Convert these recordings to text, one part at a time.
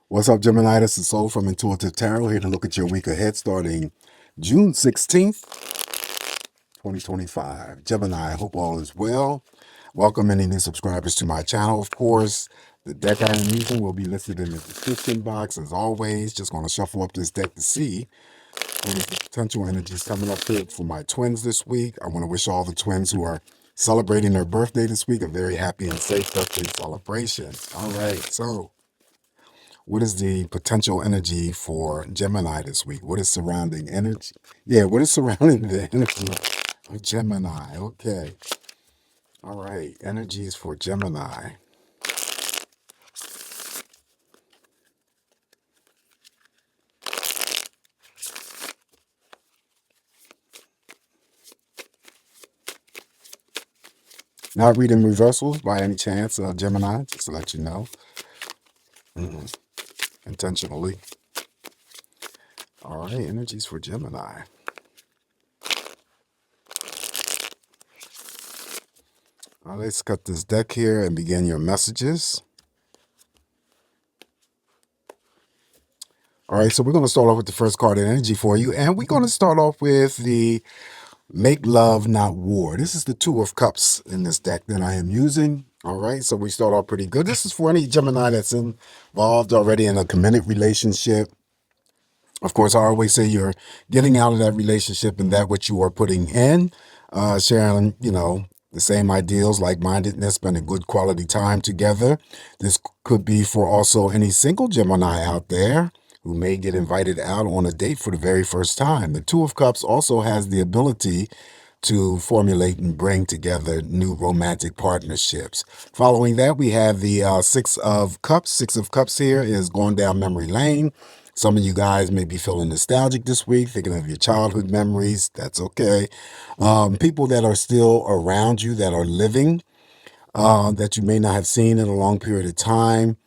What's up, Gemini? This is Soul from Intuitive Tarot here to look at your week ahead starting June 16th, 2025. Gemini, I hope all is well. Welcome any new subscribers to my channel, of course. The deck I am using will be listed in the description box as always. Just going to shuffle up this deck to see what is the potential energies coming up here for my twins this week. I want to wish all the twins who are celebrating their birthday this week a very happy and safe birthday celebration. All right, so what is the potential energy for Gemini this week? What is surrounding energy? Yeah, what is surrounding the energy of Gemini? Okay. All right. Energies for Gemini. Not reading reversals by any chance, Gemini, just to let you know. Intentionally. All right. Energies for Gemini. All right, let's cut this deck here and begin your messages. All right, so we're going to start off with the first card of energy for you, and we're going to start off with the Make Love, Not War. This is the Two of Cups in this deck that I am using. All right, so we start off pretty good. This is for any Gemini that's involved already in a committed relationship. Of course, I always say you're getting out of that relationship and that what you are putting in, sharing, the same ideals, like-mindedness, spending good quality time together. This could be for also any single Gemini out there who may get invited out on a date for the very first time. The Two of Cups also has the ability to formulate and bring together new romantic partnerships. Following that, we have the Six of Cups. Six of Cups here is going down memory lane. Some of you guys may be feeling nostalgic this week, thinking of your childhood memories. That's okay. People that are still around you, that are living, that you may not have seen in a long period of time.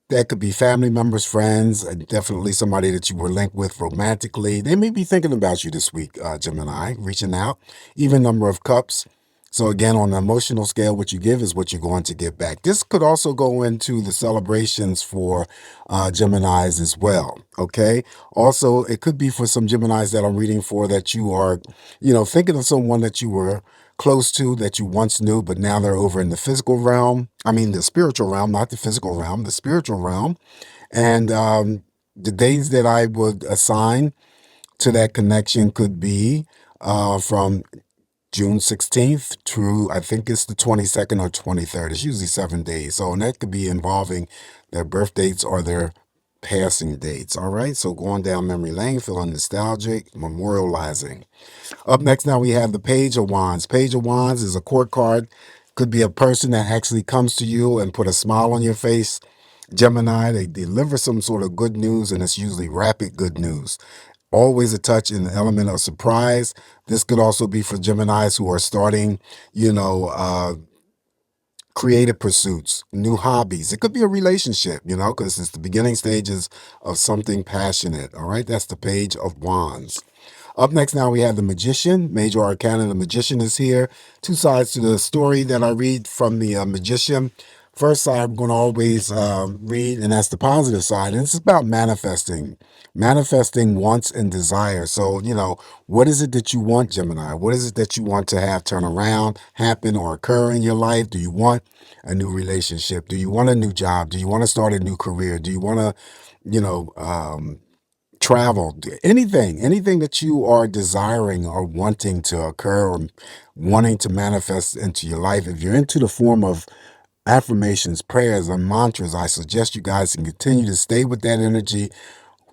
That could be family members, friends, and definitely somebody that you were linked with romantically. They may be thinking about you this week, Gemini, reaching out. Even number of cups. So again, on the emotional scale, what you give is what you're going to get back. This could also go into the celebrations for Geminis as well. Okay. Also, it could be for some Geminis that I'm reading for that you are, thinking of someone that you were close to that you once knew, but now they're over in the physical realm. I mean, the spiritual realm, not the physical realm, the spiritual realm. And the days that I would assign to that connection could be from June 16th through, I think it's the 22nd or 23rd. It's usually 7 days. So, and that could be involving their birth dates or their passing dates. All right. So going down memory lane, feeling nostalgic, memorializing. Up next, now we have the Page of Wands. Page of Wands is a court card. Could be a person that actually comes to you and put a smile on your face. Gemini, they deliver some sort of good news, and it's usually rapid good news. Always a touch in the element of surprise. This could also be for Geminis who are starting, creative pursuits, new hobbies. It could be a relationship, because it's the beginning stages of something passionate. All right, that's the Page of Wands. Up next now we have the Magician. Major Arcana, the Magician is here. Two sides to the story that I read from the Magician. First side I'm going to always read, and that's the positive side. And it's about manifesting. Manifesting wants and desires. So, what is it that you want, Gemini? What is it that you want to have turn around, happen, or occur in your life? Do you want a new relationship? Do you want a new job? Do you want to start a new career? Do you want to, travel, anything that you are desiring or wanting to occur or wanting to manifest into your life? If you're into the form of affirmations, prayers, and mantras, I suggest you guys can continue to stay with that energy.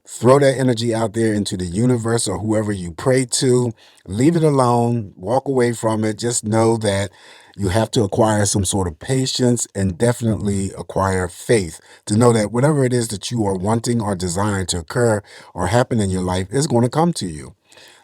Throw that energy out there into the universe or whoever you pray to. Leave it alone. Walk away from it. Just know that you have to acquire some sort of patience and definitely acquire faith to know that whatever it is that you are wanting or desiring to occur or happen in your life is going to come to you.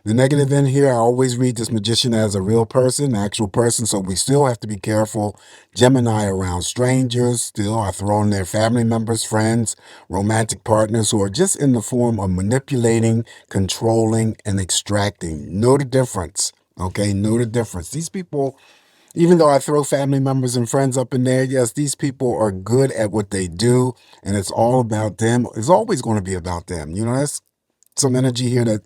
The negative in here, I always read this Magician as a real person, actual person, so we still have to be careful. Gemini around strangers, still are throwing their family members, friends, romantic partners who are just in the form of manipulating, controlling, and extracting. Know the difference, okay? Know the difference. These people Even though I throw family members and friends up in there, yes, these people are good at what they do, and it's all about them. It's always going to be about them. That's some energy here that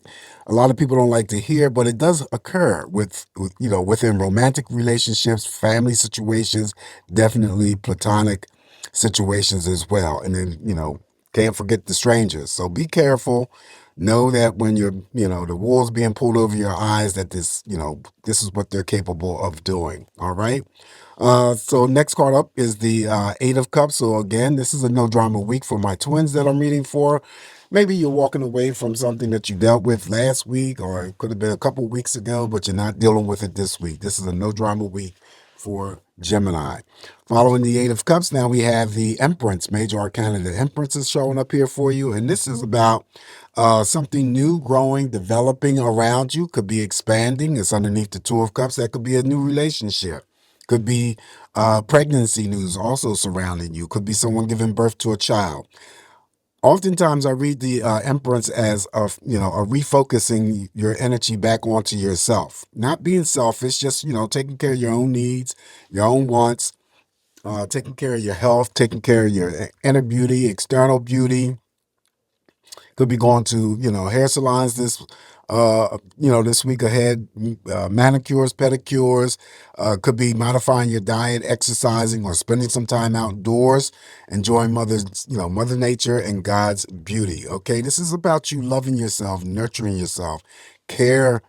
a lot of people don't like to hear, but it does occur within romantic relationships, family situations, definitely platonic situations as well. And then, can't forget the strangers. So be careful. Know that when the wool's being pulled over your eyes, that this is what they're capable of doing. All right. So next card up is the Eight of Cups. So again, this is a no drama week for my twins that I'm reading for. Maybe you're walking away from something that you dealt with last week, or it could have been a couple weeks ago, but you're not dealing with it this week. This is a no drama week for Gemini. Following the Eight of Cups, now we have the Empress, Major Arcana. The Empress is showing up here for you, and this is about something new, growing, developing around you. Could be expanding. It's underneath the Two of Cups. That could be a new relationship. Could be pregnancy news also surrounding you. Could be someone giving birth to a child. Oftentimes, I read the Empress as a refocusing your energy back onto yourself. Not being selfish, just taking care of your own needs, your own wants, taking care of your health, taking care of your inner beauty, external beauty. Could be going to hair salons this week ahead, manicures, pedicures. Could be modifying your diet, exercising, or spending some time outdoors, enjoying Mother Nature and God's beauty. Okay, this is about you loving yourself, nurturing yourself, care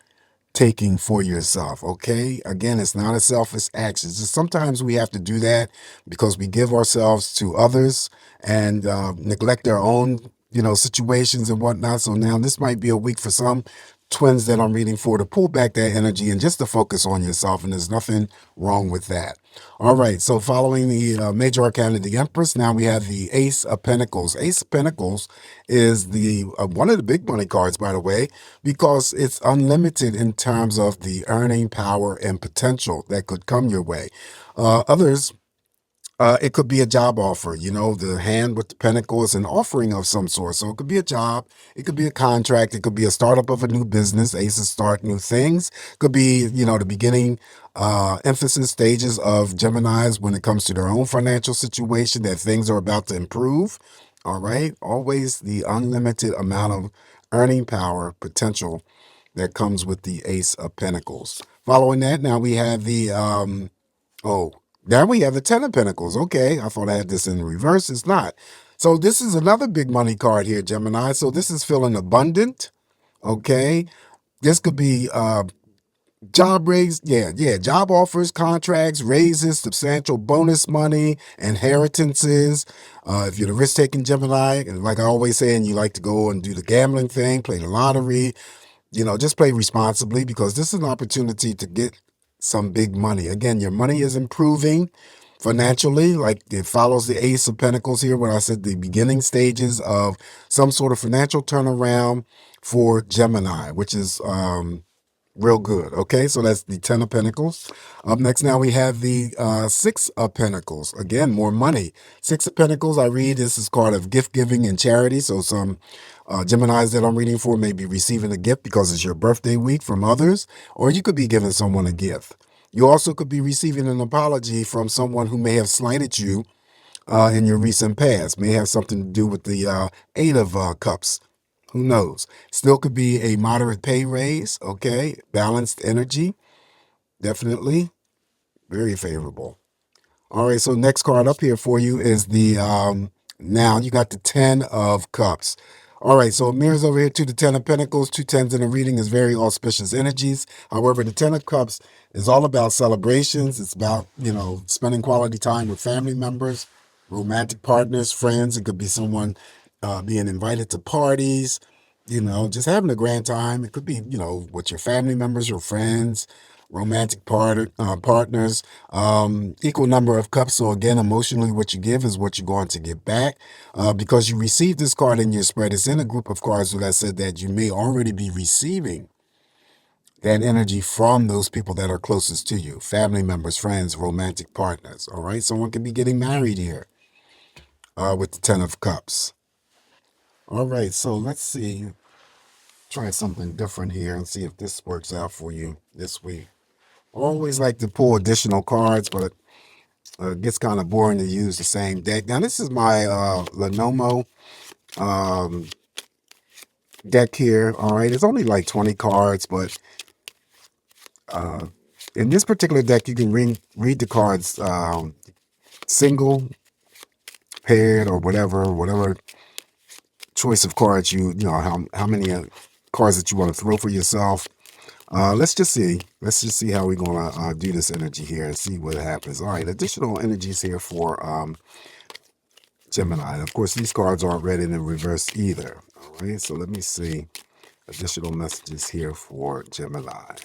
taking for yourself. Okay, again, it's not a selfish action. It's just sometimes we have to do that because we give ourselves to others and neglect our own situations and whatnot. So now this might be a week for some twins that I'm reading for to pull back that energy and just to focus on yourself, and there's nothing wrong with that. All right, so following the Major Arcana of the Empress, now we have the Ace of Pentacles. Ace of Pentacles is the one of the big money cards, by the way, because it's unlimited in terms of the earning power and potential that could come your way. Others, it could be a job offer. The hand with the pentacle is an offering of some sort. So it could be a job, it could be a contract, it could be a startup of a new business. Aces start new things. Could be, the beginning emphasis stages of Geminis when it comes to their own financial situation, that things are about to improve. All right. Always the unlimited amount of earning power potential that comes with the Ace of Pentacles. Following that, now we have the Oh, now we have the Ten of Pentacles. Okay, I thought I had this in reverse. It's not. So this is another big money card here, Gemini. So this is feeling abundant. Okay, this could be job raise. Yeah, job offers, contracts, raises, substantial bonus money, inheritances. If you're the risk-taking Gemini, and like I always say, and you like to go and do the gambling thing, play the lottery, just play responsibly because this is an opportunity to get some big money. Again, your money is improving financially, like it follows the Ace of Pentacles here, when I said the beginning stages of some sort of financial turnaround for Gemini, which is real good. Okay, so that's the Ten of Pentacles. Up next, now we have the Six of Pentacles. Again, more money. Six of Pentacles, I read this is card of gift giving and charity. So some Geminis that I'm reading for may be receiving a gift because it's your birthday week from others, or you could be giving someone a gift. You also could be receiving an apology from someone who may have slighted you in your recent past. May have something to do with the Eight of Cups. Who knows? Still could be a moderate pay raise. Okay. Balanced energy. Definitely. Very favorable. All right. So next card up here for you is the, now you got the 10 of Cups. All right. So it mirrors over here to the 10 of Pentacles. Two tens in a reading is very auspicious energies. However, the 10 of Cups is all about celebrations. It's about, spending quality time with family members, romantic partners, friends. It could be someone being invited to parties, just having a grand time. It could be, with your family members, your friends, romantic partners, equal number of cups. So again, emotionally, what you give is what you're going to get back. Because you received this card in your spread, it's in a group of cards that I said that you may already be receiving that energy from those people that are closest to you, family members, friends, romantic partners. All right. Someone could be getting married here with the 10 of cups. All right. So let's try something different here and see if this works out for you this week. Always like to pull additional cards, but it gets kind of boring to use the same deck. Now, this is my Lenomo um, deck here. All right, it's only like 20 cards, but uh, in this particular deck, you can read the cards single, paired, or whatever choice of cards you know how many cards that you want to throw for yourself. Let's just see. Let's just see how we're gonna do this energy here and see what happens. All right, additional energies here for Gemini. Of course, these cards aren't read in the reverse either. All right, so let me see additional messages here for Gemini.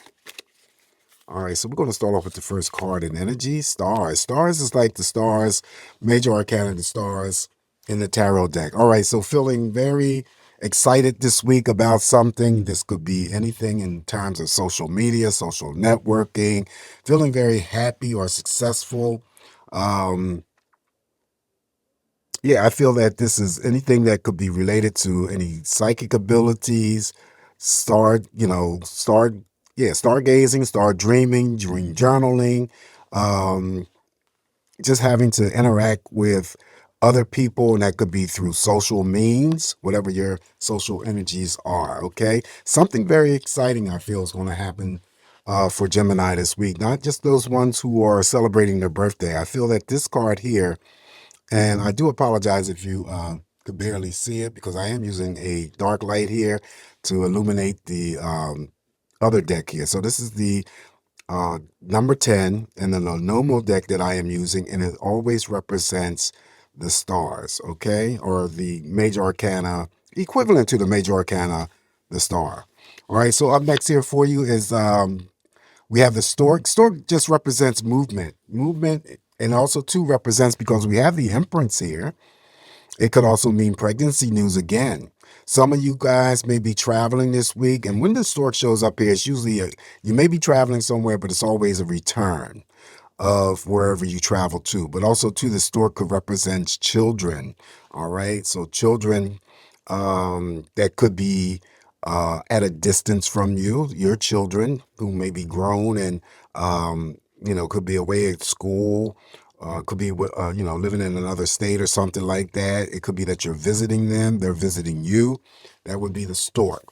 All right, so we're going to start off with the first card in energy, stars. Stars is like the stars, major arcana, the stars in the tarot deck. All right, so feeling very excited this week about something. This could be anything in terms of social media, social networking, feeling very happy or successful. Um, yeah, I feel that this is anything that could be related to any psychic abilities, stargazing, start dreaming, dream journaling, um, just having to interact with other people, and that could be through social means, whatever your social energies are. Okay, something very exciting I feel is going to happen for Gemini this week. Not just those ones who are celebrating their birthday. I feel that this card here, and I do apologize if you could barely see it because I am using a dark light here to illuminate the other deck here. So this is the number 10 in the normal deck that I am using, and it always represents the stars, okay? Or the major arcana, equivalent to the major arcana, the star. All right, so up next here for you is we have the stork. Stork just represents movement. Movement, and also too represents, because we have the Empress here, it could also mean pregnancy news again. Some of you guys may be traveling this week, and when the stork shows up here, it's usually you may be traveling somewhere, but it's always a return of wherever you travel to. But also too, the stork could represent children. All right, so children that could be at a distance from you, your children who may be grown and could be away at school. Could be living in another state or something like that. It could be that you're visiting them, they're visiting you. That would be the stork.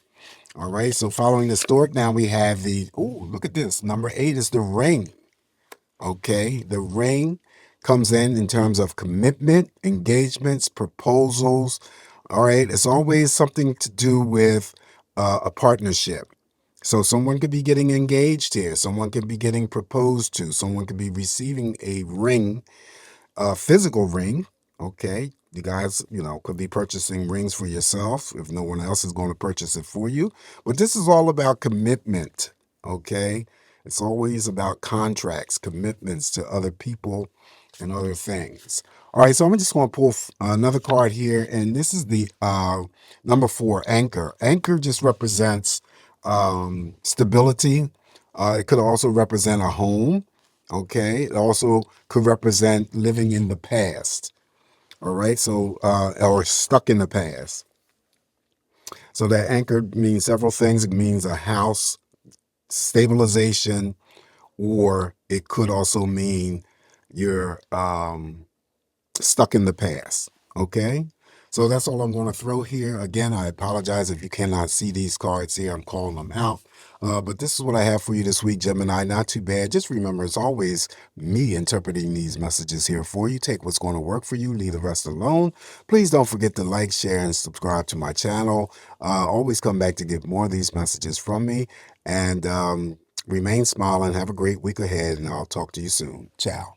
All right, so following the stork, now we have look at this. Number 8 is the ring. Okay, the ring comes in terms of commitment, engagements, proposals. All right, it's always something to do with a partnership. So someone could be getting engaged here. Someone could be getting proposed to. Someone could be receiving a ring, a physical ring. Okay, you guys, could be purchasing rings for yourself if no one else is going to purchase it for you. But this is all about commitment. Okay, it's always about contracts, commitments to other people and other things. All right, so I'm just going to pull another card here, and this is the number 4, anchor. Anchor just represents stability. It could also represent a home. Okay, it also could represent living in the past. All right, so or stuck in the past. So that anchor means several things. It means a house, stabilization, or it could also mean you're stuck in the past. Okay, so that's all I'm going to throw here. Again, I apologize if you cannot see these cards here. I'm calling them out. But this is what I have for you this week, Gemini. Not too bad. Just remember, it's always me interpreting these messages here for you. Take what's going to work for you, leave the rest alone. Please don't forget to like, share, and subscribe to my channel. Always come back to get more of these messages from me. And remain smiling. Have a great week ahead, and I'll talk to you soon. Ciao.